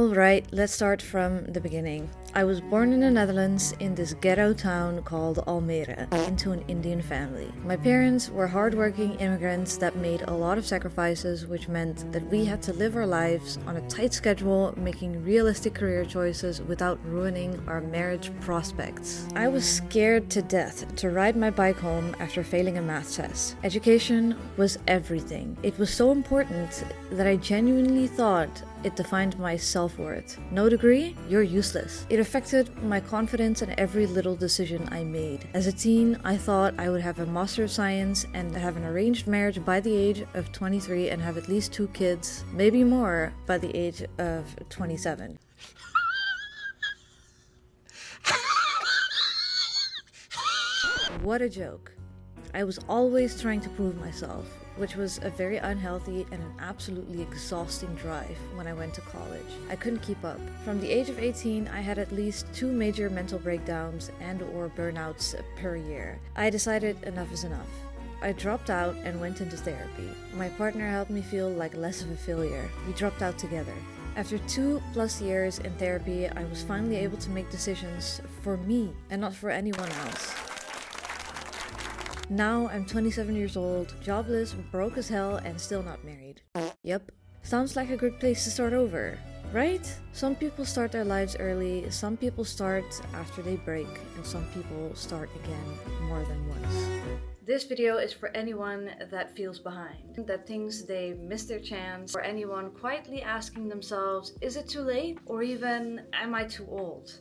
Alright, let's start from the beginning. I was born in the Netherlands in this ghetto town called Almere, into an Indian family. My parents were hardworking immigrants that made a lot of sacrifices, which meant that we had to live our lives on a tight schedule, making realistic career choices without ruining our marriage prospects. I was scared to death to ride my bike home after failing a math test. Education was everything. It was so important that I genuinely thought it defined my self-worth. No degree? You're useless. It affected my confidence in every little decision I made. As a teen, I thought I would have a Master of Science and have an arranged marriage by the age of 23 and have at least 2 kids, maybe more, by the age of 27. What a joke. I was always trying to prove myself, which was a very unhealthy and an absolutely exhausting drive when I went to college. I couldn't keep up. From the age of 18, I had at least 2 major mental breakdowns and/or burnouts per year. I decided enough is enough. I dropped out and went into therapy. My partner helped me feel like less of a failure. We dropped out together. After 2+ years in therapy, I was finally able to make decisions for me and not for anyone else. Now I'm 27 years old, jobless, broke as hell, and still not married. Yep, sounds like a good place to start over, right? Some people start their lives early, some people start after they break, and some people start again more than once. This video is for anyone that feels behind, that thinks they missed their chance, for anyone quietly asking themselves, is it too late? Or even, am I too old?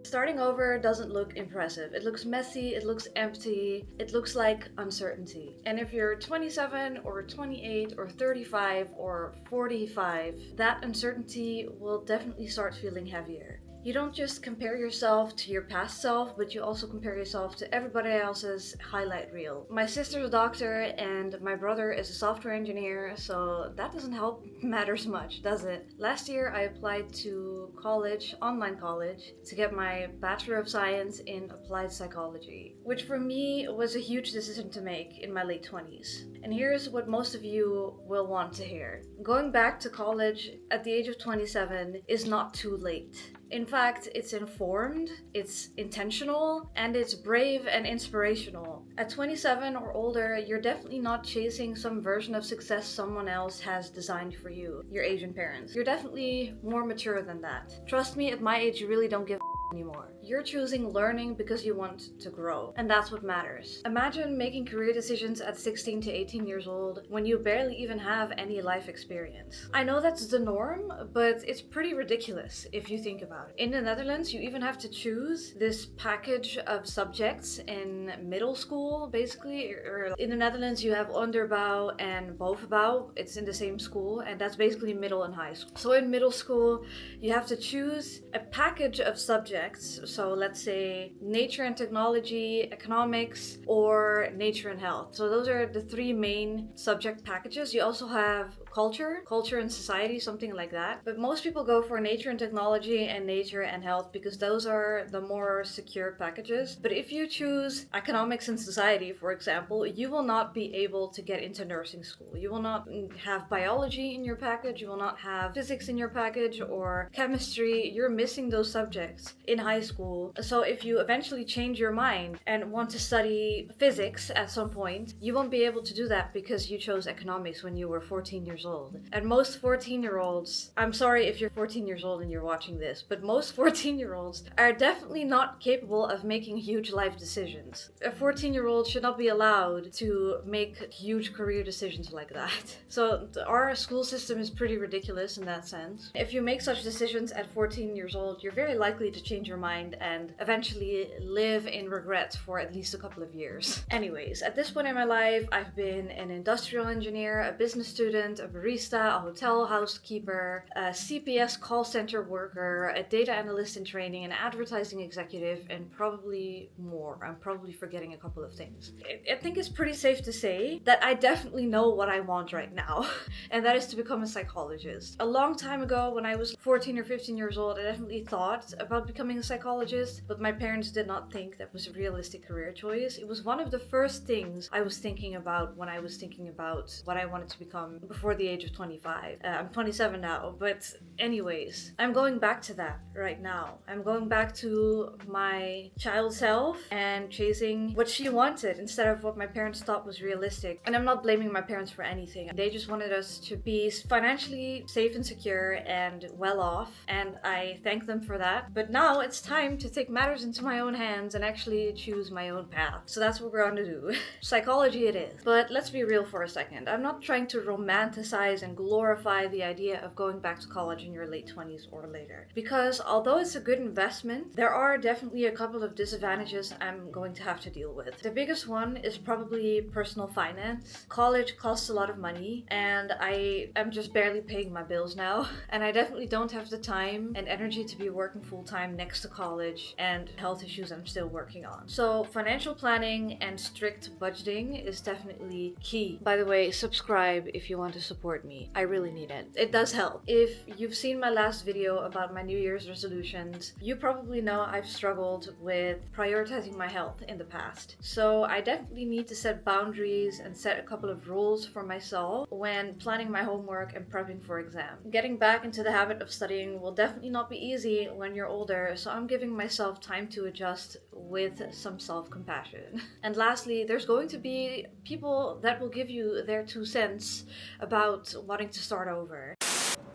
Starting over doesn't look impressive. It looks messy, it looks empty, it looks like uncertainty. And if you're 27 or 28 or 35 or 45, that uncertainty will definitely start feeling heavier. You don't just compare yourself to your past self, but you also compare yourself to everybody else's highlight reel. My sister's a doctor and my brother is a software engineer, so that doesn't help matters much, does it? Last year I applied to college, online college, to get my Bachelor of Science in Applied Psychology, which for me was a huge decision to make in my late 20s. And here's what most of you will want to hear. Going back to college at the age of 27 is not too late. In fact, it's informed, it's intentional, and it's brave and inspirational. At 27 or older, you're definitely not chasing some version of success someone else has designed for you, your Asian parents. You're definitely more mature than that. Trust me, at my age, you really don't give anymore. You're choosing learning because you want to grow, and that's what matters. Imagine making career decisions at 16 to 18 years old when you barely even have any life experience. I know that's the norm, but it's pretty ridiculous if you think about it. In the Netherlands, you even have to choose this package of subjects in middle school, basically. Or in the Netherlands, you have onderbouw and bovenbouw. It's in the same school, and that's basically middle and high school. So in middle school, you have to choose a package of subjects. So let's say nature and technology, economics, or nature and health. So those are the 3 main subject packages. You also have culture and society, something like that. But most people go for nature and technology and nature and health because those are the more secure packages. But if you choose economics and society, for example, you will not be able to get into nursing school. You will not have biology in your package, you will not have physics in your package or chemistry. You're missing those subjects in high school. So if you eventually change your mind and want to study physics at some point, you won't be able to do that because you chose economics when you were 14 years old. And most 14-year-olds, I'm sorry if you're 14 years old and you're watching this, but most 14-year-olds are definitely not capable of making huge life decisions. A 14-year-old should not be allowed to make huge career decisions like that. So our school system is pretty ridiculous in that sense. If you make such decisions at 14 years old, you're very likely to change your mind and eventually live in regret for at least a couple of years. Anyways, at this point in my life, I've been an industrial engineer, a business student, a barista, a hotel housekeeper, a CPS call center worker, a data analyst in training, an advertising executive, and probably more. I'm probably forgetting a couple of things. I think it's pretty safe to say that I definitely know what I want right now, and that is to become a psychologist. A long time ago, when I was 14 or 15 years old, I definitely thought about becoming a psychologist, but my parents did not think that was a realistic career choice. It was one of the first things I was thinking about when I was thinking about what I wanted to become before the the age of 25. I'm 27 now, but anyways, I'm going back to that right now. I'm going back to my child self and chasing what she wanted instead of what my parents thought was realistic. And I'm not blaming my parents for anything. They just wanted us to be financially safe and secure and well off, and I thank them for that. But now it's time to take matters into my own hands and actually choose my own path. So that's what we're going to do. Psychology it is. But let's be real for a second. I'm not trying to romanticize and glorify the idea of going back to college in your late 20s or later. Because although it's a good investment, there are definitely a couple of disadvantages I'm going to have to deal with. The biggest one is probably personal finance. College costs a lot of money, and I am just barely paying my bills now. And I definitely don't have the time and energy to be working full-time next to college and health issues I'm still working on. So financial planning and strict budgeting is definitely key. By the way, subscribe if you want to support me. I really need it. It does help. If you've seen my last video about my New Year's resolutions, you probably know I've struggled with prioritizing my health in the past. So I definitely need to set boundaries and set a couple of rules for myself when planning my homework and prepping for exam. Getting back into the habit of studying will definitely not be easy when you're older, so I'm giving myself time to adjust with some self-compassion. And lastly, there's going to be people that will give you their 2 cents about wanting to start over.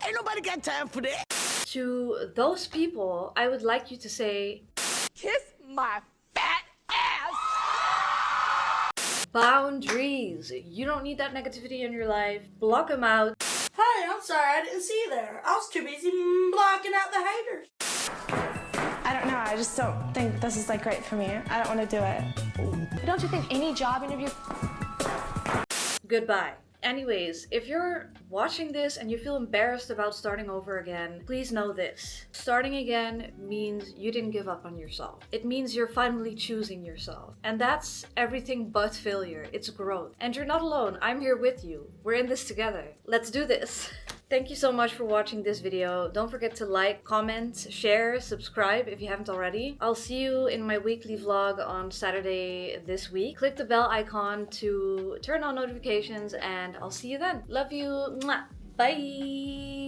Ain't nobody got time for that. To those people, I would like you to say, Kiss my fat ass. boundaries. You don't need that negativity in your life. Block them out. Hey, I'm sorry I didn't see you there. I was too busy blocking out the haters. I don't know, I just don't think this is like great for me. I don't want to do it. Don't you think any job interview... Goodbye. Anyways, if you're watching this and you feel embarrassed about starting over again, please know this. Starting again means you didn't give up on yourself. It means you're finally choosing yourself. And that's everything but failure. It's growth. And you're not alone. I'm here with you. We're in this together. Let's do this. Thank you so much for watching this video. Don't forget to like, comment, share, subscribe if you haven't already. I'll see you in my weekly vlog on Saturday this week. Click the bell icon to turn on notifications, and I'll see you then. Love you. Mwah. Bye.